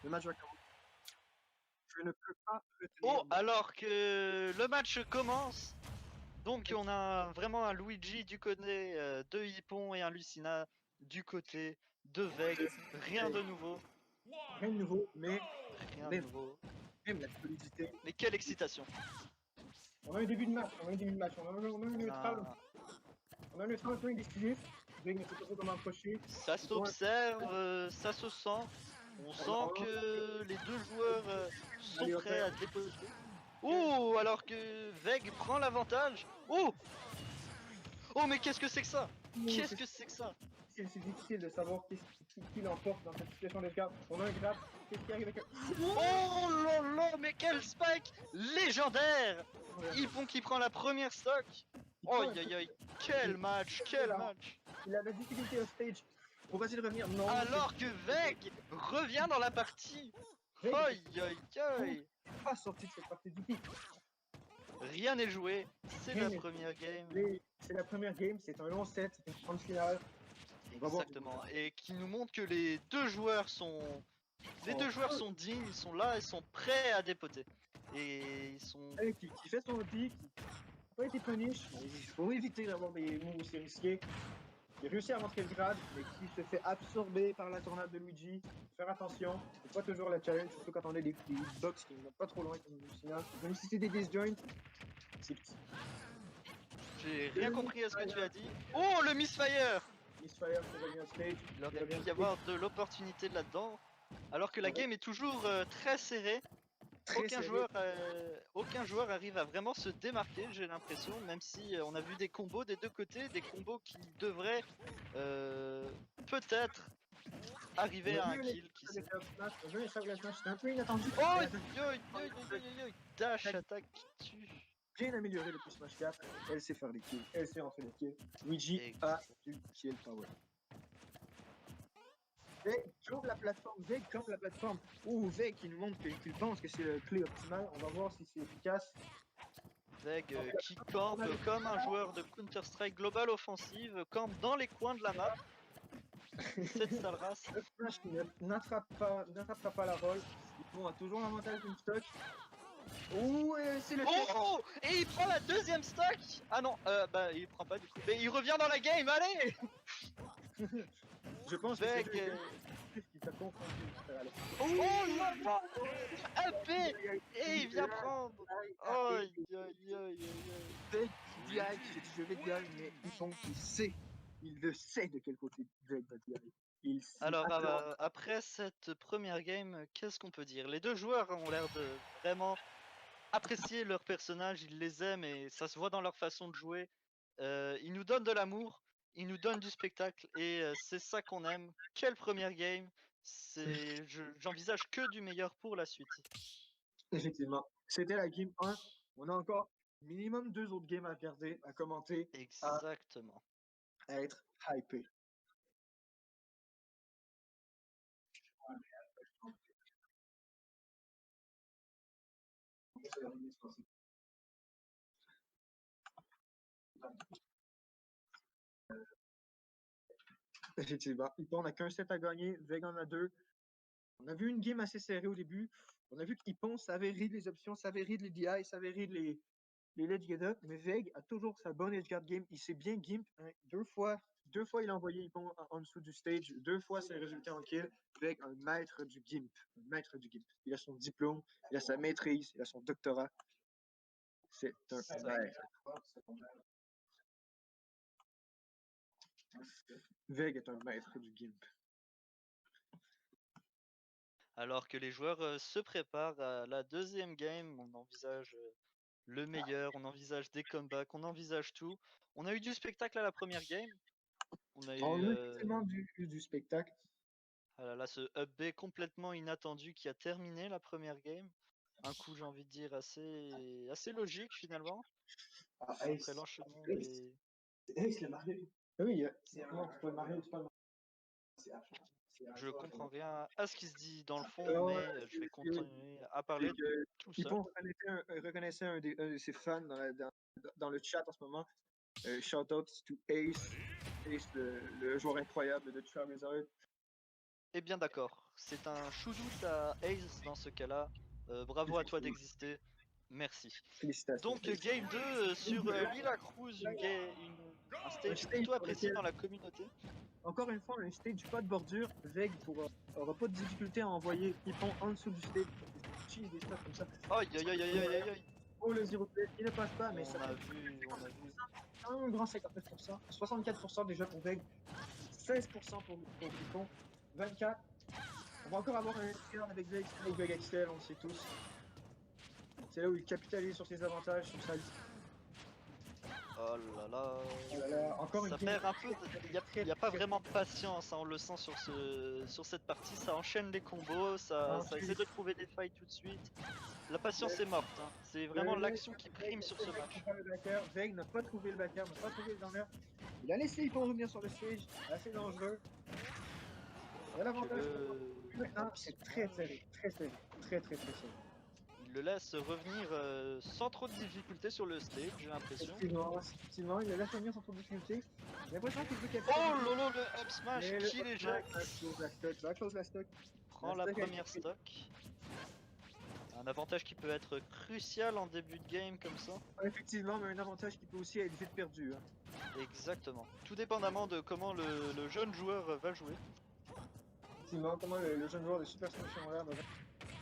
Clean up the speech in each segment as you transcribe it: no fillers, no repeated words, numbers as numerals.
Le match va commencer. Je ne peux pas retenir. Oh, alors que le match commence, donc on a vraiment un Luigi du côté de Hippon et un Lucina du côté de Veg. Rien de nouveau, Rien de nouveau, mais rien de nouveau. même la solidité. Mais quelle excitation! On a un début de match, on a un neutral. On a un neutral un peu indécisif. Veg ne sait pas trop comment approcher. Ça s'observe, ça se sent. On sent que les deux joueurs sont prêts à déposer. Oh, alors que Veg prend l'avantage. Oh! Oh, mais qu'est-ce que c'est que ça? Qu'est-ce que c'est que ça? C'est difficile de savoir qui l'emporte dans cette situation de grab. On a un grab. Qu'est-ce qui arrive avec un. Oh là là, mais quel spike légendaire! Hippon qui prend la première stock. Oi aïe aïe, quel match, quel match! Il a la difficulté au stage. On va essayer de revenir. Non. Alors que Veg revient dans la partie. Aïe aïe aïe. Pas sorti de cette partie du tout. Rien n'est joué, c'est la première game. C'est la première game, c'est un long set, c'est une grande finale. Exactement, et qui nous montre que les deux joueurs sont dignes, ils sont là, ils sont prêts à dépoter. Et ils sont... Qui fait son pic, qui n'a pas été punish, il faut éviter d'avoir des moves aussi risqués. Il réussit à rentrer le grade, mais qui se fait absorber par la tornade de Luigi. Faire attention, c'est pas toujours la challenge, surtout quand on a des box qui ne vont pas trop loin comme Lucina. Même si c'est des disjoints, c'est petit. J'ai rien compris à ce que tu as dit. Oh, le misfire! Misfire qui revient au stage. Il aurait pu y avoir de l'opportunité là-dedans. Alors que la game est toujours très serrée. Aucun joueur arrive à vraiment se démarquer, j'ai l'impression, même si on a vu des combos des deux côtés, des combos qui devraient peut-être arriver à un kill. C'était un peu inattendu. Oh, dash attaque qui tue. Bien amélioré depuis Smash 4, elle sait faire des kills, elle sait rentrer des kills. Luigi a du kill power. Veg campe la plateforme, Veg campe la plateforme. Ouh, Veg qui nous montre qu'il pense que c'est le clé optimal. On va voir si c'est efficace. Veg qui campe comme un joueur de Counter-Strike Global Offensive, campe dans les coins de la map. Cette sale race. Le Smash qui n'attrapera pas la roll. Hippon a toujours l'avantage d'une stock. Ouh, c'est le Oh, et il prend la deuxième stock. Ah non, bah il prend pas du coup. Mais il revient dans la game, allez. Je pense que c'est qui t'a confondu. Oh là là, AP, et il vient prendre. Aïe aïe aïe aïe. Veg qui dit aïe, je vais dire mais Hippon il sait. Il le sait de quel côté Veg va dire. Alors après cette première game, qu'est-ce qu'on peut dire? Les deux joueurs ont l'air de vraiment apprécier leurs personnages, ils les aiment et ça se voit dans leur façon de jouer. Ils nous donnent de l'amour, ils nous donnent du spectacle et c'est ça qu'on aime. Quelle première game! J'envisage que du meilleur pour la suite. Effectivement. C'était la game 1. On a encore minimum 2 autres games à regarder, à commenter, Exactement. à être hypé. Effectivement. On n'a qu'un set à gagner, Veg en a 2. On a vu une game assez serrée au début. On a vu qu'Hippon savait read les options, savait read les DI, savait read les let's get up, mais Veg a toujours sa bonne edgeguard game. Il sait bien gimp. Hein. Deux fois, il a envoyé Hippon en dessous du stage. 2 fois, c'est résulté en kill. Veg, un maître du gimp. Un maître du gimp. Il a son diplôme, il a sa maîtrise, il a son doctorat. C'est un maître. Veg est un maître du gimp. Alors que les joueurs se préparent à la deuxième game, on envisage le meilleur, on envisage des comebacks, on envisage tout. On a eu du spectacle à la première game. On a eu tellement du spectacle. Ah là là, ce up B complètement inattendu qui a terminé la première game. Un coup, j'ai envie de dire, assez logique finalement. Après l'enchaînement des... Ace le Mario. Oui, c'est vraiment, tu peux le Mario, tu peux le Je comprends rien à ce qui se dit dans le fond, mais je vais continuer à parler tout seul. Hippon reconnaissait un de ses fans dans le chat en ce moment. Shout out to Ace, le joueur incroyable de Charizard. Eh bien d'accord, c'est un shootout à Ace dans ce cas-là. Bravo à toi d'exister. Merci. Félicitations. Donc game 2 sur Lila Cruz, un Un stage stage plutôt sur apprécié lequel, dans la communauté. encore une fois, un stage pas de bordure. Veg aura pas de difficulté à envoyer Hippon en dessous du stage. Cheese des stuff comme ça. Aïe aïe aïe aïe aïe aïe aïe. Oh le zero play, il ne passe pas, mais ça On a fait vu, on a vu. un grand 59%, 64% déjà pour Veg, 16% pour Hippon, 24. On va encore avoir un SPR avec Veg, c'est là où Veg excelle, on le sait tous. C'est là où il capitalise sur ses avantages, sur sa liste. Oh là là. Oh là là, encore une Ça game perd un peu. Il n'y a pas vraiment de patience, hein, on le sent sur cette partie. Ça enchaîne les combos, ça essaie de trouver des failles tout de suite. La patience est morte, hein. C'est vraiment l'action qui prime sur ce match. Veg n'a pas trouvé le backer, n'a pas trouvé le downers. Il a laissé Hippon revenir sur le stage, assez dangereux. Il a l'avantage maintenant, c'est très serré, très serré, très très très serré. Il le laisse revenir sans trop de difficultés sur le stage, j'ai l'impression. Effectivement, il le laisse revenir sans trop de difficulté. J'ai l'impression qu'il veut Oh capitaliser. lolo, le up smash, Mais le kill up smash eject. va close la stock, va close la stock. Prend la première stock. Un avantage qui peut être crucial en début de game comme ça. Effectivement, mais un avantage qui peut aussi être vite perdu. Hein. Exactement. Tout dépendamment de comment le jeune joueur va jouer. Effectivement, comment le jeune joueur de Super Smash Bros. Va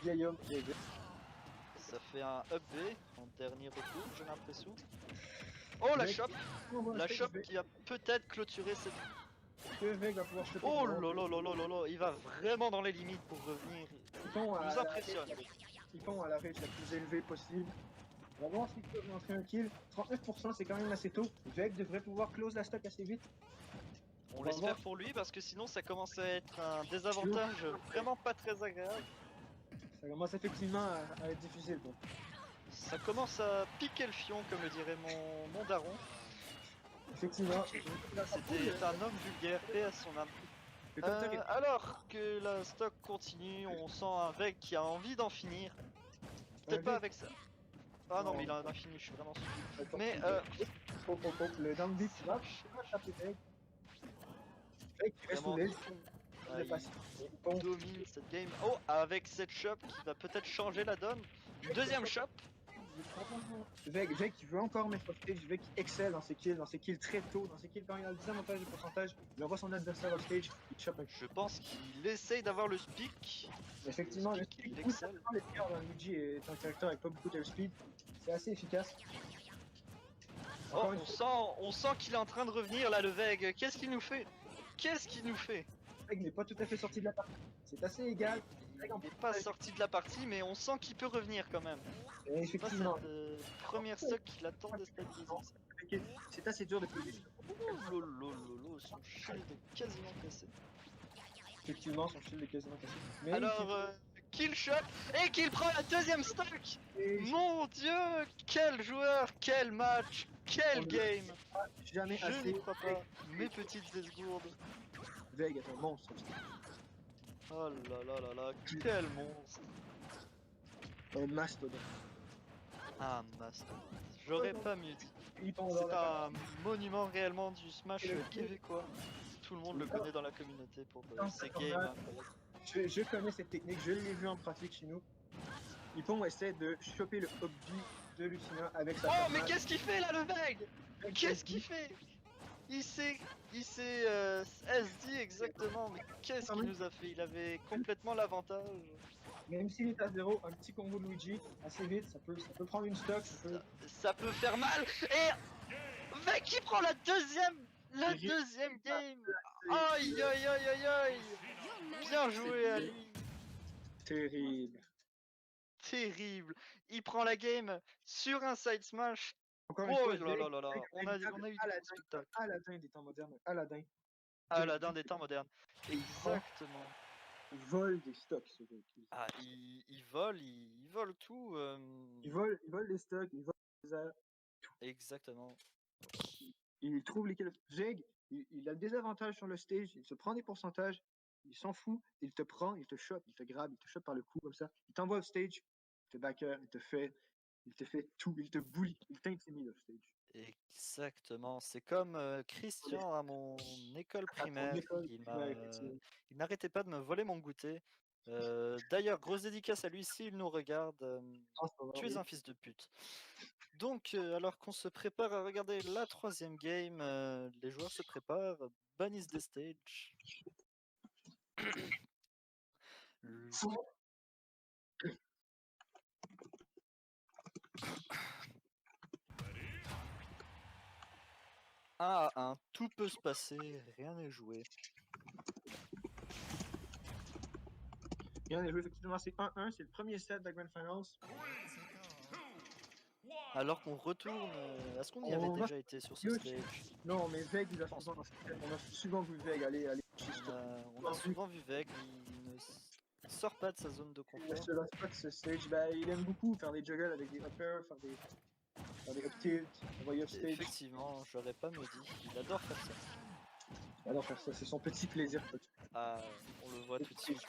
vieil homme qui est Ça fait un up B en dernier recours, j'ai l'impression. Oh la shop! La shop qui va peut-être clôturer cette... Veg va pouvoir choper. Oh lolo, il va vraiment dans les limites pour revenir. Il nous impressionne. Hippon à la range la plus élevée possible. On va voir s'il peut rentrer un kill. 39%, c'est quand même assez tôt. Veg devrait pouvoir close la stock assez vite. On laisse faire pour lui parce que sinon ça commence à être un désavantage vraiment pas très agréable. Ça commence effectivement à être difficile. Bon. Ça commence à piquer le fion, comme le dirait mon daron. Effectivement. C'était un homme vulgaire, paix à son âme. Alors que la stock continue, on sent un Veg qui a envie d'en finir. Peut-être pas avec ça. Ah non, mais il en a fini, je suis vraiment sûr. Mais le down beat qui va taper Veg. Veg qui reste ouvert. Il domine cette game. Oh, avec cette shop qui va peut-être changer la donne. Une deuxième shop. Veg qui veut encore mettre au stage, Veg qui excelle dans ses kills très tôt, dans ses kills quand il a le désavantage de pourcentage, il envoie son adversaire au stage, il chope un kill. Je pense qu'il essaye d'avoir le speak. Effectivement, le speak, il excelle. Les pires dans Luigi est un caractère avec pas beaucoup de speed, c'est assez efficace. Oh, on sent qu'il est en train de revenir là, le Veg. Qu'est-ce qu'il nous fait? Qu'est-ce qu'il nous fait? Veg n'est pas tout à fait sorti de la partie, c'est assez égal. Il n'est pas sorti de la partie, mais on sent qu'il peut revenir quand même. Et effectivement. Cette première stock qu'il attend de stabiliser. C'est assez dur de payer. Oh lolo, son shield est quasiment cassé. Effectivement, son shield est quasiment cassé. Mais alors, kill shot et qu'il prend la deuxième stock. Mon dieu, quel joueur, quel match, quel game. Jamais je assez. n'y crois pas, mes petites esgourdes. Veg est un monstre. Oh là, quel monstre. Un mastodon. Un mastodon. J'aurais pas mieux dit. C'est un monument réellement du Smash québécois. Tout le monde le connaît dans la communauté pour ses games. Je connais cette technique, je l'ai vu en pratique chez nous. Hippon essaie de choper le hobby de Lucina avec sa Oh mais qu'est-ce qu'il fait là le Veg? Qu'est-ce qu'il fait? Il s'est SD exactement, mais qu'est-ce qu'il nous a fait? Il avait complètement l'avantage. Même s'il est à 0, un petit combo de Luigi, assez vite, ça peut prendre une stock. Ça peut faire mal. Et Veg qui prend la deuxième game. Aïe. Bien joué à lui. Terrible. Il prend la game sur un side smash. Encore une fois, là. On a eu du spectacle. Aladdin des temps modernes. Aladdin des temps modernes. Exactement. Il vole des stocks, ce mec. Ah, il vole tout. Il vole des stocks, il vole des airs. Exactement. Il trouve lesquels. Veg, il a des avantages sur le stage, il se prend des pourcentages, il s'en fout, il te prend, il te chope, il te grabe, il te chope par le cou comme ça. Il t'envoie au stage, il te backer, il te fait tout, il te bully, il t'intimide au stage. Exactement. C'est comme Christian à mon école À ton primaire. école Il primaire, m'a, effectivement. il n'arrêtait pas de me voler mon goûter. D'ailleurs, grosse dédicace à lui s'il nous regarde. En ce moment, Tu es oui. un fils de pute. Donc, alors qu'on se prépare à regarder la 3e game, les joueurs se préparent, bannissent des stages. Le- 1 à 1, tout peut se passer, rien n'est joué. Bien joué, effectivement, c'est 1-1, c'est le premier set de la Grand Finals. Alors qu'on retourne, est-ce qu'on y avait On va déjà été sur ce Yoshi. stage? Non, mais Veg, Je pense pas. on a souvent vu Veg aller chez On a souvent vu Veg, il ne sort pas de sa zone de Il ne confort. se lasse pas de ce stage. Bah, il aime beaucoup faire des juggles avec des uppers, faire des up tilts, envoyer off stage. Effectivement, j'aurais pas maudit, il adore faire ça. Alors faire ça, c'est son petit plaisir. Ah, on le voit tout de suite.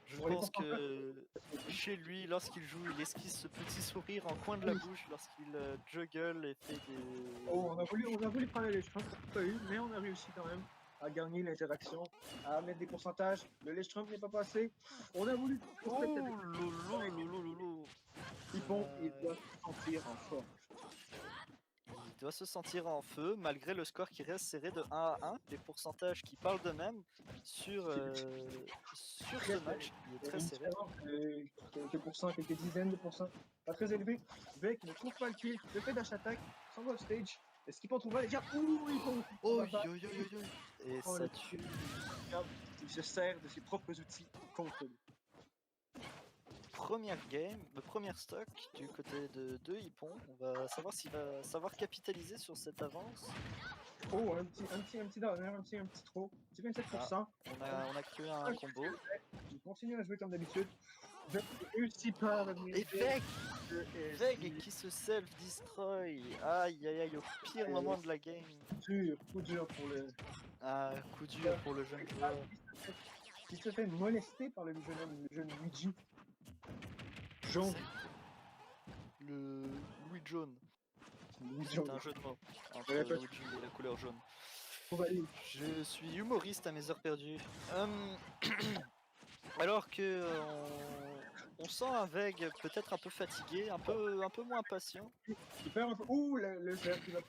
Je Pour les pense pourcentages, que chez lui, lorsqu'il joue, il esquisse ce petit sourire en coin de la bouche lorsqu'il juggle et fait des... oh, on a voulu prendre les Trump, on n'a pas eu, mais on a réussi quand même à gagner l'interaction, à mettre des pourcentages. Le Ledge Trump n'est pas passé. On a voulu Oh lolo lolo lolo. il doit se sentir en forme. Il doit se sentir en feu malgré le score qui reste serré de 1 à 1, les pourcentages qui parlent d'eux-mêmes sur ce match qui est très Une serré. différence de quelques pourcents, quelques dizaines de pourcents, pas très élevé. Vec ne trouve pas le kill, le fait dash attack, s'en va off stage. Est-ce qu'il peut en trouver les gars? Ouh, il peut. Oh yo yo yo yo. Et Oh, ça tue. il se sert de ses propres outils contre lui. Première game, première stock du côté de Hippon. On va savoir s'il va savoir capitaliser sur cette avance. Oh, un petit downer, un petit trop. C'est 27%. On a cru à un combo. Il continue à jouer comme d'habitude. Je réussis pas à revenir. Et Veg qui se self-destroy. Aïe aïe aïe, au pire moment de la game. Coup dur pour le. Ah, coup dur pour le jeune joueur. Qui se fait molester par le jeune Luigi. Jaune. Le Louis jaune. Louis C'est jaune. un jeu de mots entre Ouais, pas Luigi et la couleur jaune. On va aller. Je suis humoriste à mes heures perdues. Alors que on sent un Veg peut-être un peu fatigué, un peu moins patient. Il perd un peu. Ouh, le Zerg qui va.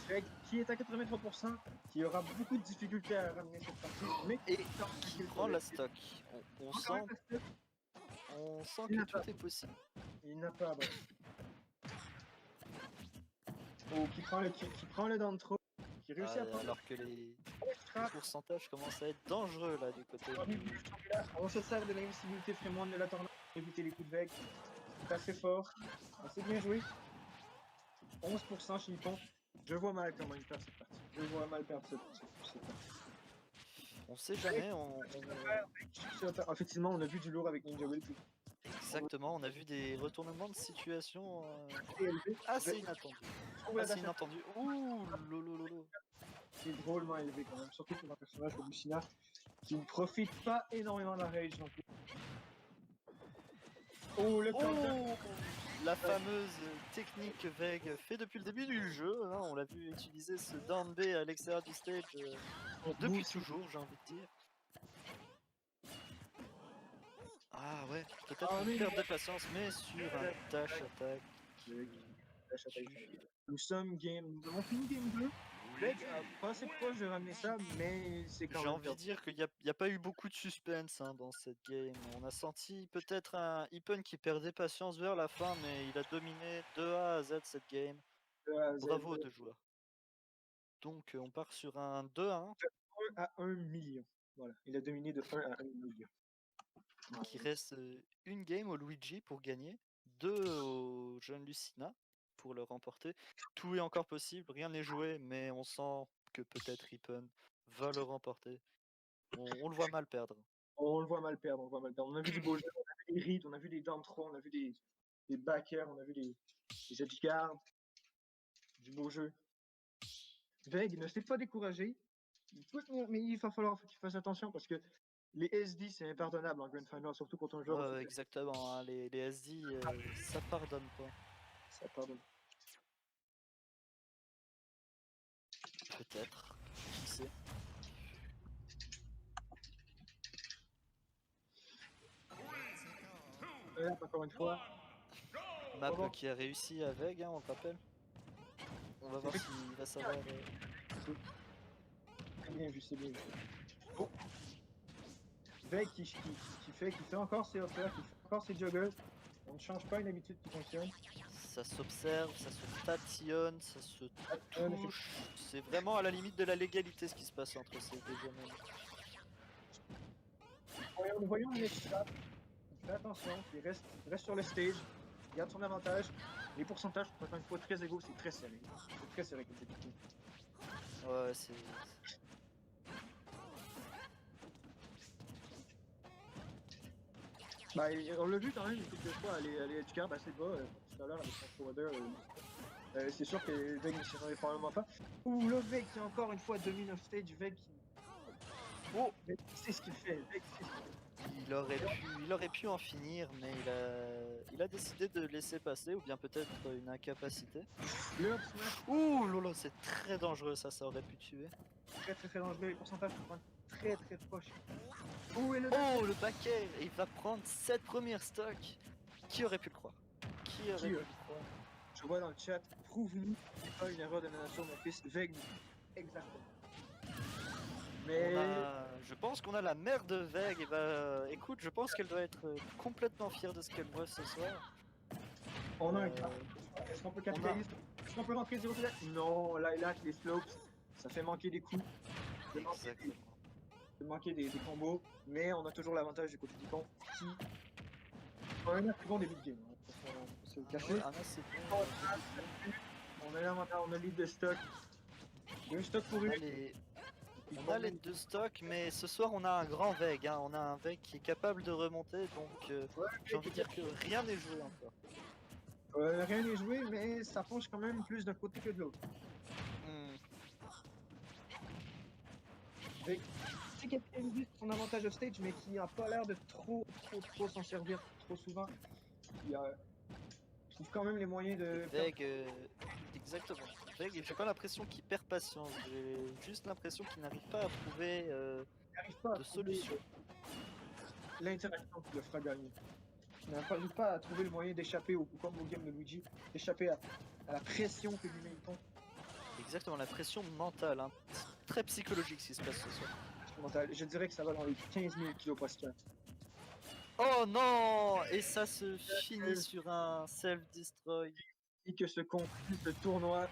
Greg, qui est à 83%, qui aura beaucoup de difficultés à ramener cette partie, mais qui prend la stock. On sent que tout est possible. Il n'a pas. Bah. Oh, qui prend le down throw, qui réussit à prendre. Alors que les pourcentages commencent à être dangereux là du côté du... On se sert de l'invisibilité Fremont de la tornade pour éviter les coups de Veg. C'est assez fort, assez bien joué. 11% chez Nippon. Je vois mal comment il perd cette partie. Je vois mal perdre cette partie. On sait jamais, Effectivement, on a vu du lourd avec Ninja Will. Exactement, on a vu des retournements de situation assez inattendus. Assez inattendus. Ouh, lolo. C'est drôlement élevé quand même, surtout pour un personnage comme Lucina, qui ne profite pas énormément de la rage non plus. Oh, le la fameuse technique Veg fait depuis le début du jeu. Hein, on l'a vu utiliser ce down B à l'extérieur du stage depuis toujours, j'ai envie de dire. Ah ouais, peut-être une perte de patience, mais sur un dash attack. Nous sommes fini game 2. Veg a pas assez proche de ramener ça, mais c'est quand même. J'ai envie de dire qu'il n'y a pas eu beaucoup de suspense dans cette game. On a senti peut-être un Ippen qui perdait patience vers la fin, mais il a dominé de A à Z cette game. Bravo aux deux joueurs. Donc on part sur un 2-1. 1 à 1 million. Voilà, il a dominé de 1 à 1 million. Qui reste une game au Luigi pour gagner, 2 au jeune Lucina pour le remporter. Tout est encore possible, rien n'est joué, mais on sent que peut-être Ippen va le remporter. On le voit mal perdre. On le voit mal perdre, On a vu du beau jeu, on a vu des reads, on a vu des down throw, on a vu des backers, on a vu des edge guards. Du beau jeu. Veg ne s'est pas découragé. Il peut tenir, mais il va falloir qu'il fasse attention parce que les SD c'est impardonnable en Grand Final, surtout quand on joue. Exactement, hein, les SD ça pardonne pas. Ça pardonne. Peut-être. Qui sait. Encore une fois. Map Comment qui a réussi à Veg, hein, on le rappelle. On va voir s'il va savoir. C'est bien vu, c'est bien vu. Oh. Veg qui fait encore ses hoppers, qui fait encore ses joggers. On ne change pas une habitude qui fonctionne. Ça s'observe, ça se tatillonne, ça se touche. C'est vraiment à la limite de la légalité ce qui se passe entre ces deux jeunes hommes. Nous voyons un extra. Il fait attention, il reste sur le stage, il garde son avantage. Les pourcentages sont encore une fois très égaux, c'est très serré. C'est très serré comme c'est tout. Ouais, c'est. Bah, on l'a vu quand même quelques fois aller edgeguard assez bas tout à l'heure avec son forwarder. C'est sûr que Veg ne s'y rendait probablement pas. Ouh, le Veg qui encore une fois domine off stage, Veg qui. Oh, Veg sait ce qu'il fait, Veg sait ce qu'il fait. Il aurait pu en finir, mais il a décidé de laisser passer, ou bien peut-être une incapacité. Le up smash. Ouh lolo, c'est très dangereux ça aurait pu tuer. Très dangereux, les pourcentages sont très proches. Oh, le back-air, il va prendre cette première stock. Qui aurait pu le croire? Qui aurait pu le croire? Je vois dans le chat, prouve-nous qu'il n'y a pas une erreur de notation, mon fils. Veg, exactement. Mais je pense qu'on a la mère de Veg. Et bah, écoute, je pense qu'elle doit être complètement fière de ce qu'elle voit ce soir. On a un cas. Est-ce qu'on peut capitaliser? Est-ce qu'on peut rentrer 0 peut-être? Non, Lilac, les slopes, ça fait manquer des coups. De manquer des combos, mais on a toujours l'avantage du côté du camp qui a un assez bon début de game. On se le cacher. On a l'avantage, on a lead de stock. Il y a un stock pour eux. On a les deux stocks, mais ce soir on a un grand Veg. Hein. On a un Veg qui est capable de remonter, donc j'ai envie de dire que rien n'est joué encore. Rien n'est joué, mais ça penche quand même plus d'un côté que de l'autre. C'est capitalisé son avantage off stage, mais qui n'a pas l'air de trop s'en servir trop souvent. Il trouve quand même les moyens de. Veg, exactement. Veg, j'ai pas l'impression qu'il perd patience. J'ai juste l'impression qu'il n'arrive pas à trouver de solution. L'interaction qui le fera gagner. Il n'arrive pas à trouver le moyen d'échapper comme au game de Luigi, d'échapper à la pression que lui met le ton. Exactement, la pression mentale. Hein. Très psychologique ce qui se passe ce soir. Je dirais que ça va dans les 15 000 kPa. Oh non! Et ça se finit sur un self-destroy. Et que se conclut ce tournoi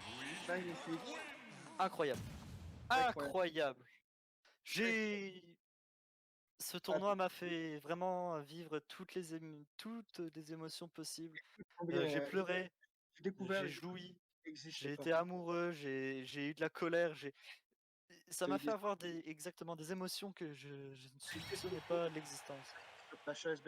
magnifique. Incroyable. Incroyable. Ce tournoi m'a fait vraiment vivre toutes les émotions possibles. J'ai pleuré, j'ai joui, j'ai été amoureux, j'ai eu de la colère, ça m'a fait avoir exactement des émotions que je ne soupçonnais pas l'existence.